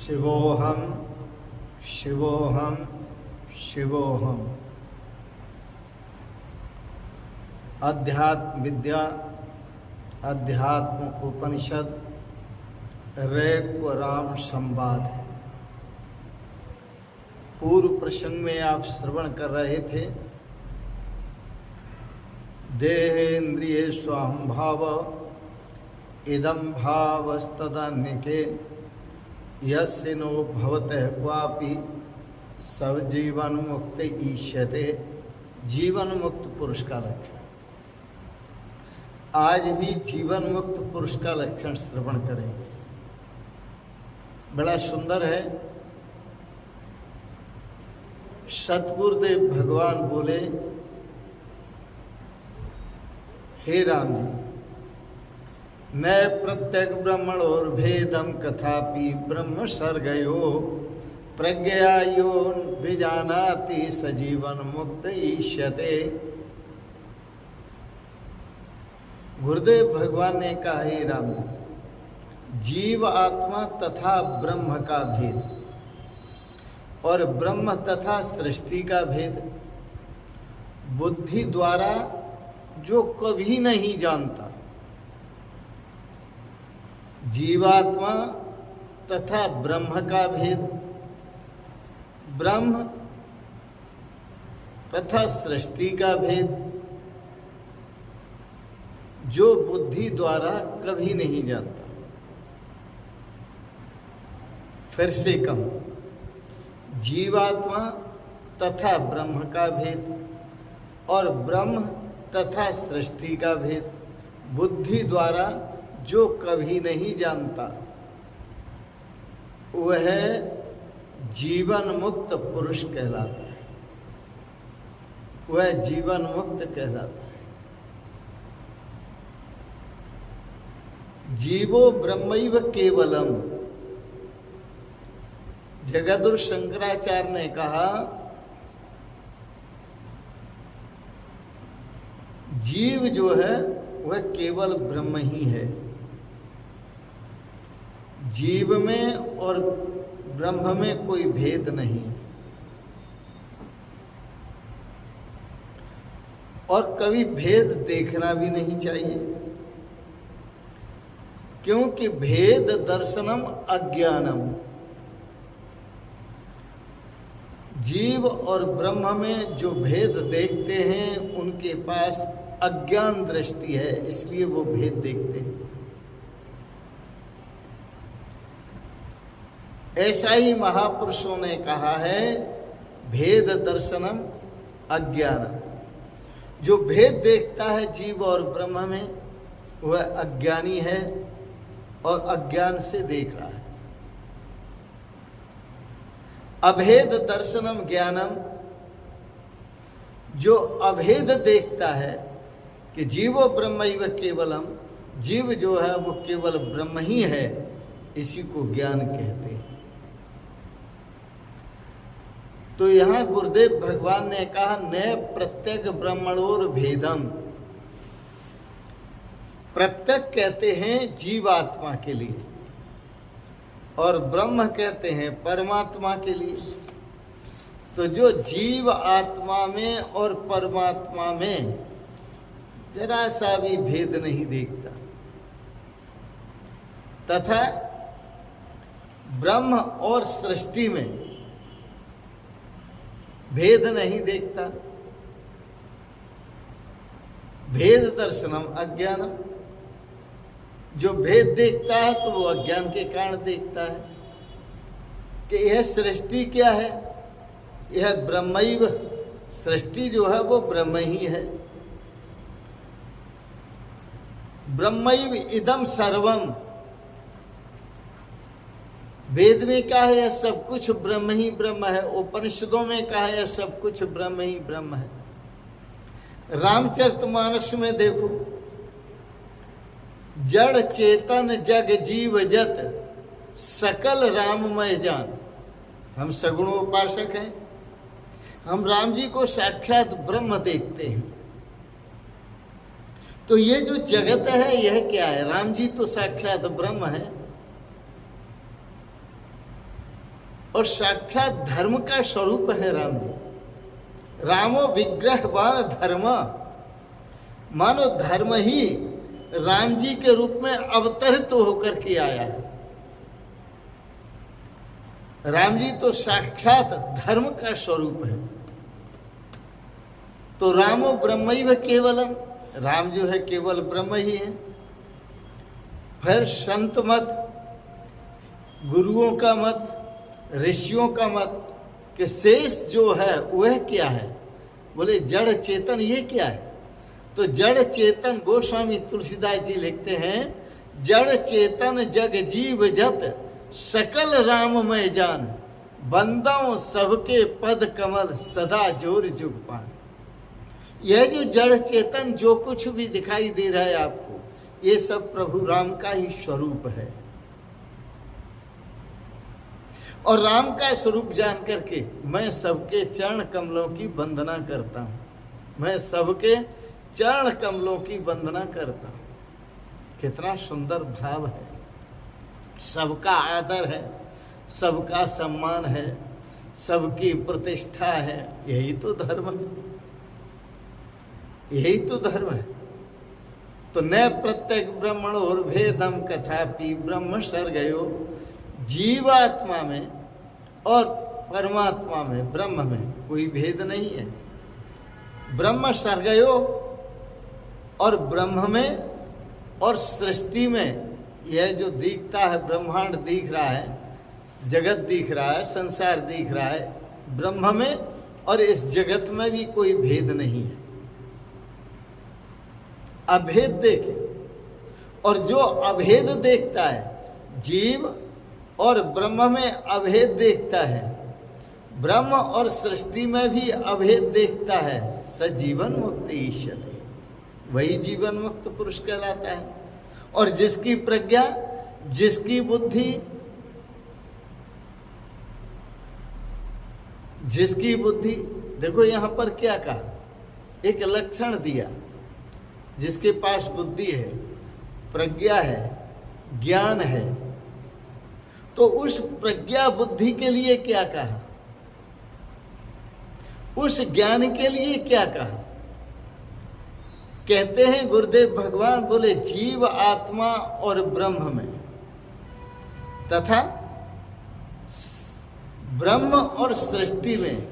शिवोहम शिवोहम शिवोहम। अध्यात्म विद्या, अध्यात्म उपनिषद, रैक राम संवाद। पूर्व प्रसंग में आप श्रवण कर रहे थे, देहेन्द्रिय स्वाहम भाव इदम भावस्तदन्यके यस्य नो भवतः क्वापि सब जीवन मुक्त ईष्यते। जीवन मुक्त पुरुष का लक्षण। आज भी जीवन मुक्त पुरुष का लक्षण श्रवण करेंगे। बड़ा सुंदर है। सतगुरुदेव भगवान बोले, हे राम जी, न प्रत्यक ब्रह्मणोर भेदम कथापि ब्रह्म सर्गयो प्रज्ञया यो विजानाति सजीवन मुक्त ईष्यते। गुरुदेव भगवान ने कहा, हे राम जी, जीव आत्मा तथा ब्रह्म का भेद और ब्रह्म तथा सृष्टि का भेद बुद्धि द्वारा जो कभी नहीं जानता, जीवात्मा तथा ब्रह्म का भेद, ब्रह्म तथा सृष्टि का भेद जो बुद्धि द्वारा कभी नहीं जानता। फिर से कहूं, जीवात्मा तथा ब्रह्म का भेद और ब्रह्म तथा सृष्टि का भेद बुद्धि द्वारा जो कभी नहीं जानता, वह जीवन मुक्त पुरुष कहलाता है। वह जीवन मुक्त कहलाता है। जीवो ब्रह्मैव केवलम। जगद्गुरु शंकराचार्य ने कहा, जीव जो है वह केवल ब्रह्म ही है। जीव में और ब्रह्म में कोई भेद नहीं है और कभी भेद देखना भी नहीं चाहिए, क्योंकि भेद दर्शनम अज्ञानम। जीव और ब्रह्म में जो भेद देखते हैं उनके पास अज्ञान दृष्टि है, इसलिए वो भेद देखते हैं। ऐसा ही महापुरुषों ने कहा है, भेद दर्शनम अज्ञानम। जो भेद देखता है जीव और ब्रह्म में, वह अज्ञानी है और अज्ञान से देख रहा है। अभेद दर्शनम ज्ञानम। जो अभेद देखता है कि जीवो ब्रह्मैव केवलम, जीव जो है वो केवल ब्रह्म ही है, इसी को ज्ञान कहते हैं। तो यहां गुरुदेव भगवान ने कहा, न प्रत्यक ब्रह्मणोर भेदम। प्रत्यक कहते हैं जीवात्मा के लिए और ब्रह्म कहते हैं परमात्मा के लिए। तो जो जीव आत्मा में और परमात्मा में जरा सा भी भेद नहीं देखता, तथा ब्रह्म और सृष्टि में भेद नहीं देखता, भेद दर्शनम अज्ञानम। जो भेद देखता है तो वो अज्ञान के कारण देखता है कि यह सृष्टि क्या है, यह ब्रह्मैव। सृष्टि जो है वो ब्रह्म ही है। ब्रह्मैव इदम सर्वम। वेद में कहा है यह सब कुछ ब्रह्म ही ब्रह्म है। उपनिषदों में कहा है यह सब कुछ ब्रह्म ही ब्रह्म है। रामचरितमानस में देखो, जड़ चेतन जग जीव जत सकल राममय जान। हम सगुणोपासक हैं, हम राम जी को साक्षात ब्रह्म देखते हैं। तो ये जो जगत है यह क्या है? राम जी तो साक्षात ब्रह्म है। और साक्षात धर्म का स्वरूप है राम जी। रामो विग्रहवान धर्म, मानो धर्म ही राम जी के रूप में अवतरित होकर के आया है। राम जी तो साक्षात धर्म का स्वरूप है। तो रामो ब्रह्मैव केवलम, राम जो है केवल ब्रह्म ही है। फिर संत मत, गुरुओं का मत, ऋषियों का मत कि शेष जो है वह क्या है? बोले जड़ चेतन। ये क्या है? तो जड़ चेतन गोस्वामी तुलसीदास जी लिखते हैं, जड़ चेतन जग जीव जत सकल राममय जान, बंदाओं सबके पद कमल सदा जोर जुग पान। यह जो जड़ चेतन जो कुछ भी दिखाई दे रहा है आपको, ये सब प्रभु राम का ही स्वरूप है। और राम का स्वरूप जान करके मैं सबके चरण कमलों की वंदना करता हूं। मैं सबके चरण कमलों की वंदना करता हूं। कितना सुंदर भाव है। सबका आदर है, सबका सम्मान है, सबकी प्रतिष्ठा है। यही तो धर्म है, यही तो धर्म है। तो न प्रत्येक ब्रह्मण और भेदम कथापि ब्रह्म सर्गयो, जीवात्मा में और परमात्मा में, ब्रह्म में कोई भेद नहीं है। ब्रह्म सर्गयो, और ब्रह्म में और सृष्टि में यह जो दिखता है, ब्रह्मांड दिख रहा है, जगत दिख रहा है, संसार दिख रहा है, ब्रह्म में और इस जगत में भी कोई भेद नहीं है। अभेद देखे, और जो अभेद देखता है जीव और ब्रह्म में अभेद देखता है, ब्रह्म और सृष्टि में भी अभेद देखता है, सजीवन मुक्त ईश्वर, वही जीवन मुक्त पुरुष कहलाता है। और जिसकी प्रज्ञा, जिसकी बुद्धि, देखो यहां पर क्या कहा, एक लक्षण दिया। जिसके पास बुद्धि है, प्रज्ञा है, ज्ञान है, तो उस प्रज्ञा बुद्धि के लिए क्या कहा, उस ज्ञान के लिए क्या कहा? कहते हैं गुरुदेव भगवान, बोले जीव आत्मा और ब्रह्म में तथा ब्रह्म और सृष्टि में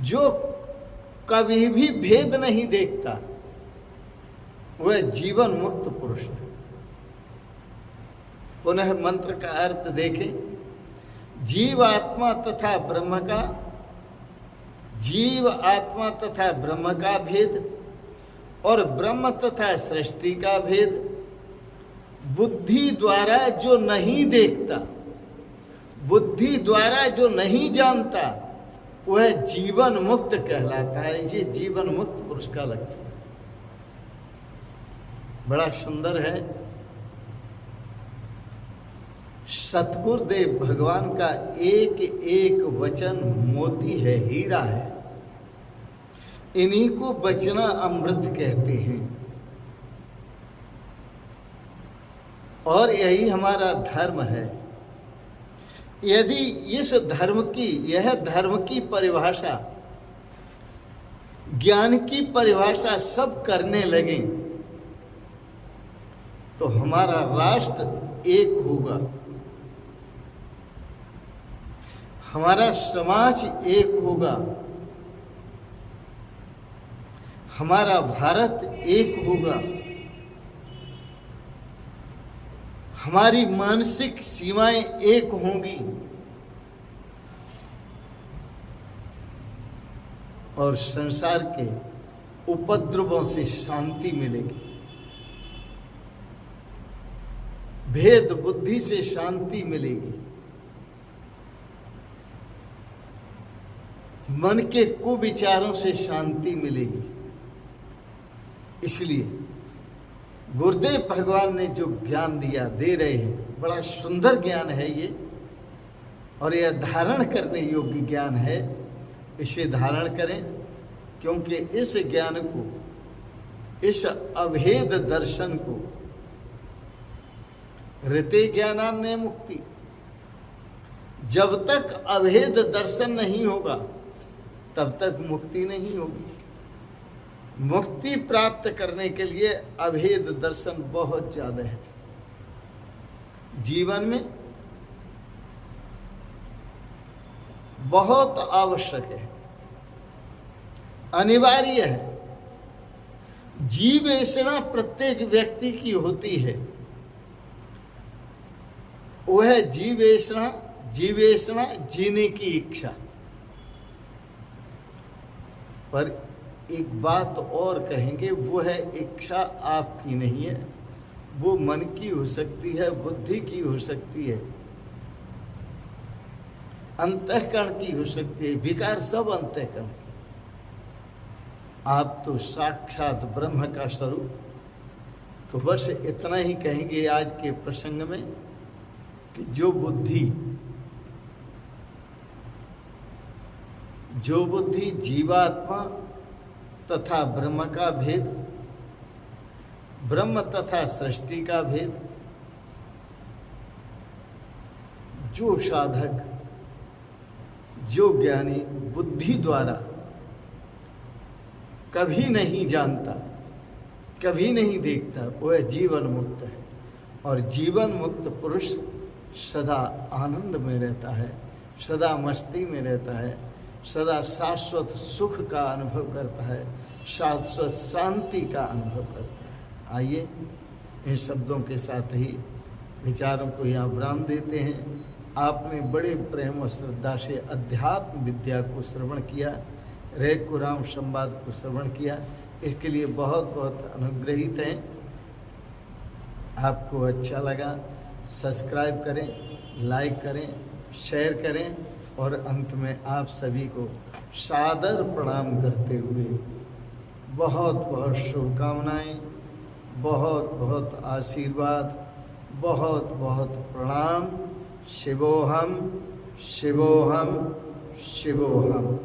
जो कभी भी भेद नहीं देखता, वह जीवन मुक्त पुरुष है। पुनः मंत्र का अर्थ देखें, जीव आत्मा तथा ब्रह्म का, जीव आत्मा तथा ब्रह्म का भेद और ब्रह्म तथा सृष्टि का भेद बुद्धि द्वारा जो नहीं देखता, बुद्धि द्वारा जो नहीं जानता, वह जीवन मुक्त कहलाता है। ये जीवन मुक्त पुरुष का लक्षण है। बड़ा सुंदर है। सतगुरुदेव भगवान का एक एक वचन मोती है, हीरा है। इन्हीं को बचना अमृत कहते हैं। और यही हमारा धर्म है। यदि इस धर्म की, यह धर्म की परिभाषा, ज्ञान की परिभाषा सब करने लगे, तो हमारा राष्ट्र एक होगा, हमारा समाज एक होगा, हमारा भारत एक होगा, हमारी मानसिक सीमाएं एक होंगी और संसार के उपद्रवों से शांति मिलेगी। भेद बुद्धि से शांति मिलेगी। मन के कुविचारों से शांति मिलेगी। इसलिए गुरुदेव भगवान ने जो ज्ञान दिया, दे रहे हैं, बड़ा सुंदर ज्ञान है ये, और यह धारण करने योग्य ज्ञान है। इसे धारण करें, क्योंकि इस ज्ञान को, इस अभेद दर्शन को, ऋते ज्ञानान्य मुक्ति, जब तक अभेद दर्शन नहीं होगा तब तक मुक्ति नहीं होगी। मुक्ति प्राप्त करने के लिए अभेद दर्शन बहुत ज्यादा है। जीवन में बहुत आवश्यक है, अनिवार्य है। जीवेषणा प्रत्येक व्यक्ति की होती है। वह जीवेषणा जीने की इच्छा। पर एक बात और कहेंगे, वो है इच्छा आपकी नहीं है, वो मन की हो सकती है, बुद्धि की हो सकती है, अंतःकरण की हो सकती है। विकार सब अंतःकरण की। आप तो साक्षात ब्रह्म का स्वरूप। तो बस इतना ही कहेंगे आज के प्रसंग में कि जो बुद्धि जीवात्मा तथा ब्रह्म का भेद, ब्रह्म तथा सृष्टि का भेद, जो साधक, जो ज्ञानी बुद्धि द्वारा कभी नहीं जानता, कभी नहीं देखता, वह जीवन मुक्त है। और जीवन मुक्त पुरुष सदा आनंद में रहता है, सदा मस्ती में रहता है, सदा शाश्वत सुख का अनुभव करता है, शाश्वत शांति का अनुभव करता है। आइए इन शब्दों के साथ ही विचारों को यहाँ विराम देते हैं। आपने बड़े प्रेम और श्रद्धा से अध्यात्म विद्या को श्रवण किया, रेकुराम संवाद को श्रवण किया, इसके लिए बहुत बहुत अनुग्रहित हैं। आपको अच्छा लगा सब्सक्राइब करें, लाइक करें, शेयर करें और अंत में आप सभी को सादर प्रणाम करते हुए बहुत बहुत शुभकामनाएं, बहुत बहुत आशीर्वाद, बहुत बहुत प्रणाम। शिवोहम शिवोहम शिवोहम।